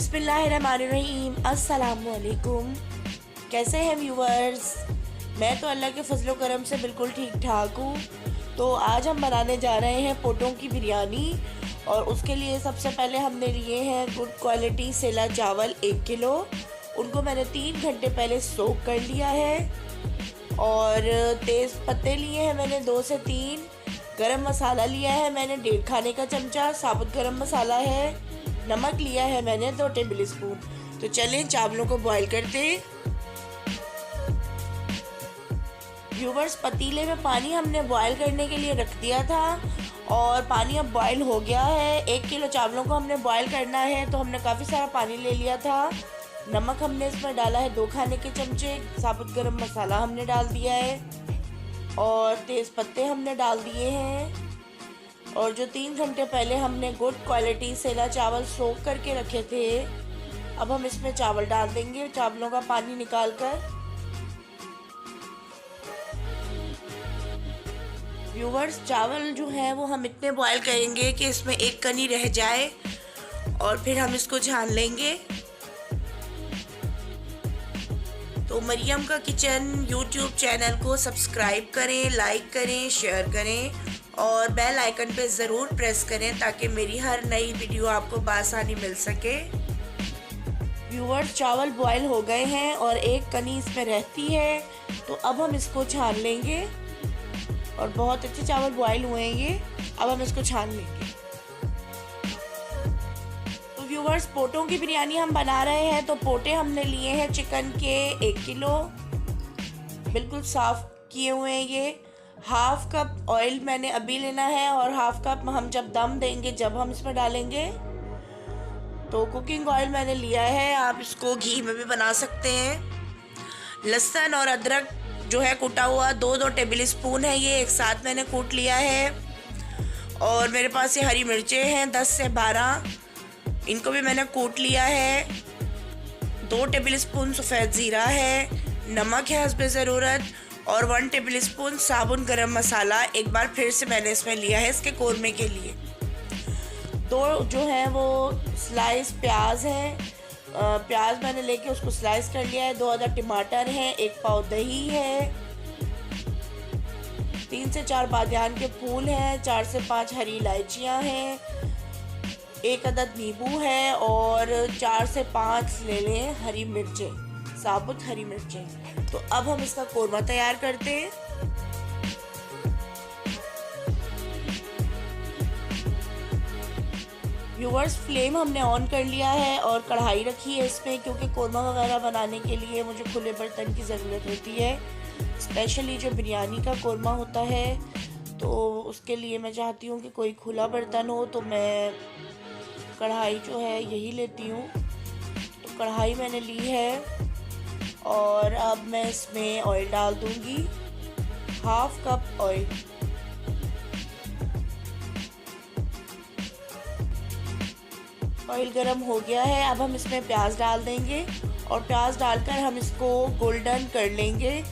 बिस्मिल्लाहिर्रहमानिर्रहीम। अस्सलामुअलैकुम। कैसे हैं व्यूवर्स? मैं तो अल्लाह के फजलो करम से बिल्कुल ठीक ठाक हूँ। तो आज हम बनाने जा रहे हैं पोटों की बिरयानी, और उसके लिए सबसे पहले हमने लिए हैं गुड क्वालिटी सेला चावल 1 किलो। उनको मैंने 3 घंटे पहले सोक कर लिया है। और तेज़ पत्ते लिए हैं मैंने 2 से 3। गरम मसाला लिया है मैंने 1.5 खाने का चमचा, साबुत गरम मसाला है। नमक लिया है मैंने 2 टेबल स्पून। तो चलें चावलों को बॉईल करते। व्यूवर्स, पतीले में पानी हमने बॉईल करने के लिए रख दिया था, और पानी अब बॉईल हो गया है। 1 किलो चावलों को हमने बॉईल करना है, तो हमने काफ़ी सारा पानी ले लिया था। नमक हमने इसमें डाला है 2 खाने के चमचे। साबुत गरम मसाला हमने डाल दिया है, और तेज़ पत्ते हमने डाल दिए हैं। और जो 3 घंटे पहले हमने गुड क्वालिटी सेला चावल सोक करके रखे थे, अब हम इसमें चावल डाल देंगे, चावलों का पानी निकाल कर। व्यूवर्स, चावल जो है वो हम इतने बॉईल करेंगे कि इसमें एक कनी रह जाए, और फिर हम इसको छान लेंगे। तो मरियम का किचन यूट्यूब चैनल को सब्सक्राइब करें, लाइक करें, शेयर करें, और बेल आइकन पे ज़रूर प्रेस करें ताकि मेरी हर नई वीडियो आपको बासानी मिल सके। व्यूअर्स, चावल बॉईल हो गए हैं और एक कनी इसमें रहती है, तो अब हम इसको छान लेंगे। और बहुत अच्छे चावल बॉईल हुए हैं ये। अब हम इसको छान लेंगे। तो व्यूअर्स, पोटों की बिरयानी हम बना रहे हैं, तो पोटे हमने लिए हैं चिकन के 1 किलो, बिल्कुल साफ़ किए हुए हैं ये। हाफ कप ऑयल मैंने अभी लेना है, और हाफ कप हम जब दम देंगे जब हम इसमें डालेंगे। तो कुकिंग ऑयल मैंने लिया है, आप इसको घी में भी बना सकते हैं। लहसुन और अदरक जो है कूटा हुआ 2-2 टेबल स्पून है, ये एक साथ मैंने कूट लिया है। और मेरे पास ये हरी मिर्चें हैं 10 से 12, इनको भी मैंने कूट लिया है। 2 टेबल स्पून सफ़ेद ज़ीरा है। नमक है हस्बे ज़रूरत, और 1 टेबल स्पून साबुन गरम मसाला एक बार फिर से मैंने इसमें लिया है इसके कोरमे के लिए। 2 जो है वो स्लाइस प्याज है, प्याज मैंने लेके उसको स्लाइस कर लिया है। 2 अदर टमाटर हैं, 1 पाव दही है, 3 से 4 बादियान के फूल हैं, 4 से 5 हरी इलायचियाँ हैं, 1 अदद नींबू है, और 4 से 5 ले लें हरी मिर्चें, साबुत हरी मिर्चें। तो अब हम इसका कोरमा तैयार करते हैं। व्यूअर्स, फ्लेम हमने ऑन कर लिया है और कढ़ाई रखी है इसमें, क्योंकि कोरमा वगैरह बनाने के लिए मुझे खुले बर्तन की ज़रूरत होती है। स्पेशली जो बिरयानी का कोरमा होता है, तो उसके लिए मैं चाहती हूँ कि कोई खुला बर्तन हो, तो मैं कढ़ाई जो है यही लेती हूँ। तो कढ़ाई मैंने ली है, और अब मैं इसमें ऑयल डाल दूंगी, हाफ कप ऑयल। ऑयल गरम हो गया है, अब हम इसमें प्याज डाल देंगे, और प्याज डालकर हम इसको गोल्डन कर लेंगे।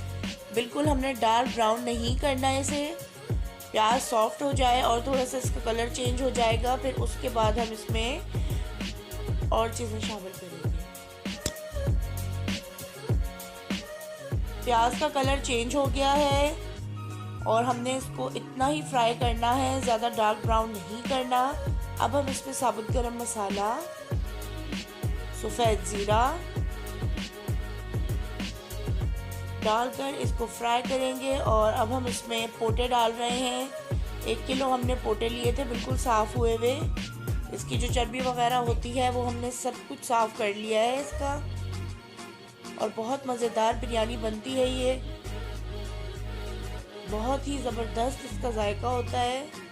बिल्कुल हमने डार्क ब्राउन नहीं करना है इसे। प्याज सॉफ्ट हो जाए और थोड़ा सा इसका कलर चेंज हो जाएगा, फिर उसके बाद हम इसमें और चीज़ें शामिल करेंगे। प्याज का कलर चेंज हो गया है, और हमने इसको इतना ही फ्राई करना है, ज़्यादा डार्क ब्राउन नहीं करना। अब हम इसमें साबुत गरम मसाला, सफ़ेद ज़ीरा डालकर इसको फ्राई करेंगे। और अब हम इसमें पोटे डाल रहे हैं। 1 किलो हमने पोटे लिए थे, बिल्कुल साफ़ हुए हुए। इसकी जो चर्बी वगैरह होती है वो हमने सब कुछ साफ़ कर लिया है इसका, और बहुत मज़ेदार बिरयानी बनती है ये। बहुत ही ज़बरदस्त इसका जायका होता है।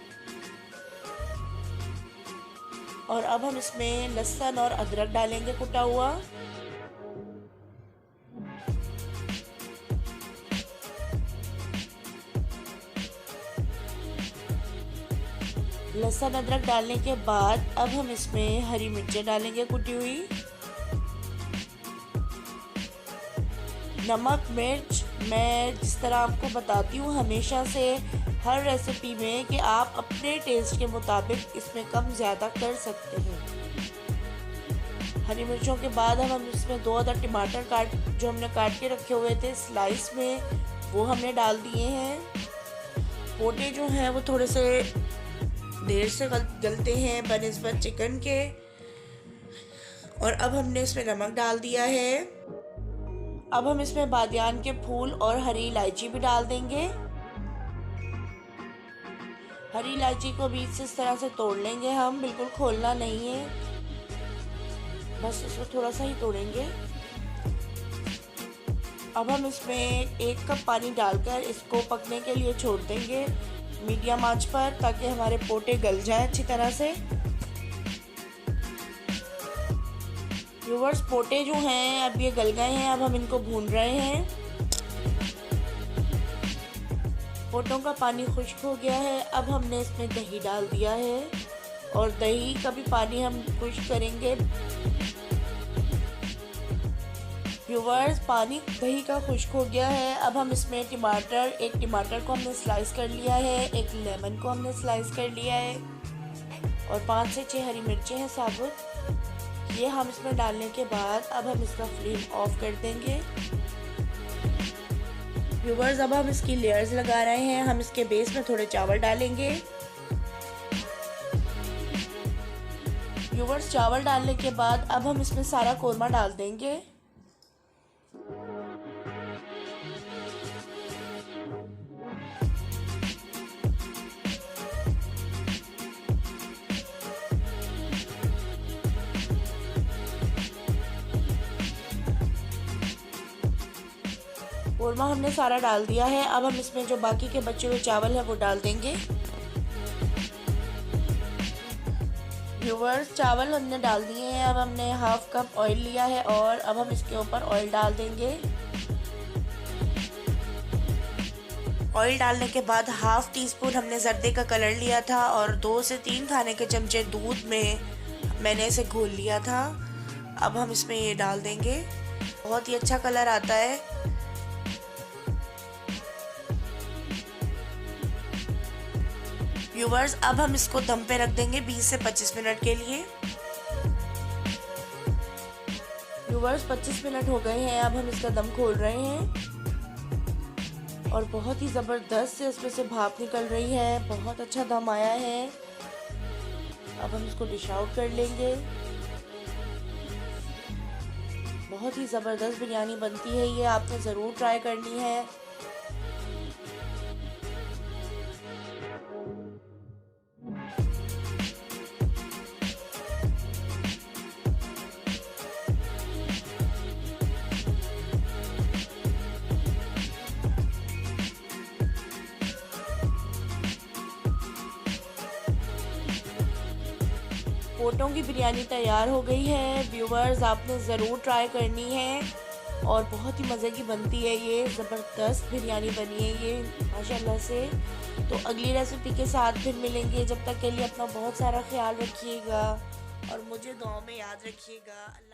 और अब हम इसमें लहसुन और अदरक डालेंगे कुटा हुआ। लहसुन अदरक डालने के बाद अब हम इसमें हरी मिर्चें डालेंगे कुटी हुई। नमक मिर्च मैं जिस तरह आपको बताती हूँ हमेशा से, हर रेसिपी में, कि आप अपने टेस्ट के मुताबिक इसमें कम ज़्यादा कर सकते हैं। हरी मिर्चों के बाद हम इसमें 2 अदर टमाटर जो हमने काट के रखे हुए थे स्लाइस में, वो हमने डाल दिए हैं। पोटे जो हैं वो थोड़े से देर से गलते हैं बनिस्बत चिकन के। और अब हमने इसमें नमक डाल दिया है। अब हम इसमें बादियान के फूल और हरी इलायची भी डाल देंगे। हरी इलायची को बीच से इस तरह से तोड़ लेंगे हम, बिल्कुल खोलना नहीं है, बस इसको थोड़ा सा ही तोड़ेंगे। अब हम इसमें 1 कप पानी डालकर इसको पकने के लिए छोड़ देंगे मीडियम आंच पर, ताकि हमारे पोटे गल जाएं अच्छी तरह से। व्यूअर्स, पोटे जो हैं अब ये गल गए हैं। अब हम इनको भून रहे हैं। पोटों का पानी खुश्क हो गया है। अब हमने इसमें दही डाल दिया है और दही का भी पानी हम खुश्क करेंगे। व्यूअर्स, पानी दही का खुश्क हो गया है। अब हम इसमें एक टमाटर को हमने स्लाइस कर लिया है, एक लेमन को हमने स्लाइस कर लिया है और 5 से 6 हरी मिर्चें हैं साबुत। ये हम इसमें डालने के बाद अब हम इसका फ्लेम ऑफ कर देंगे। व्यूअर्स, अब हम इसकी लेयर्स लगा रहे हैं। हम इसके बेस में थोड़े चावल डालेंगे। व्यूअर्स, चावल डालने के बाद अब हम इसमें सारा कोरमा डाल देंगे। कोरमा हमने सारा डाल दिया है। अब हम इसमें जो बाकी के बचे हुए चावल है वो डाल देंगे। व्यूअर्स, चावल हमने डाल दिए हैं। अब हमने 1/2 कप ऑयल लिया है और अब हम इसके ऊपर ऑयल डाल देंगे। ऑयल डालने के बाद 1/2 टीस्पून हमने जर्दे का कलर लिया था और 2 से 3 खाने के चमचे दूध में मैंने इसे घोल लिया था। अब हम इसमें ये डाल देंगे। बहुत ही अच्छा कलर आता है। व्यूअर्स, अब हम इसको दम पे रख देंगे 20 से 25 मिनट के लिए। व्यूअर्स, 25 मिनट हो गए हैं। अब हम इसका दम खोल रहे हैं और बहुत ही ज़बरदस्त से इसमें से भाप निकल रही है। बहुत अच्छा दम आया है। अब हम इसको डिश आउट कर लेंगे। बहुत ही ज़बरदस्त बिरयानी बनती है ये, आपने ज़रूर ट्राई करनी है। पोटों की बिरयानी तैयार हो गई है। व्यूअर्स, आपने ज़रूर ट्राई करनी है और बहुत ही मज़े की बनती है ये। ज़बरदस्त बिरयानी बनी है ये माशाल्लाह से। तो अगली रेसिपी के साथ फिर मिलेंगे। जब तक के लिए अपना बहुत सारा ख्याल रखिएगा और मुझे दुआ में याद रखिएगा।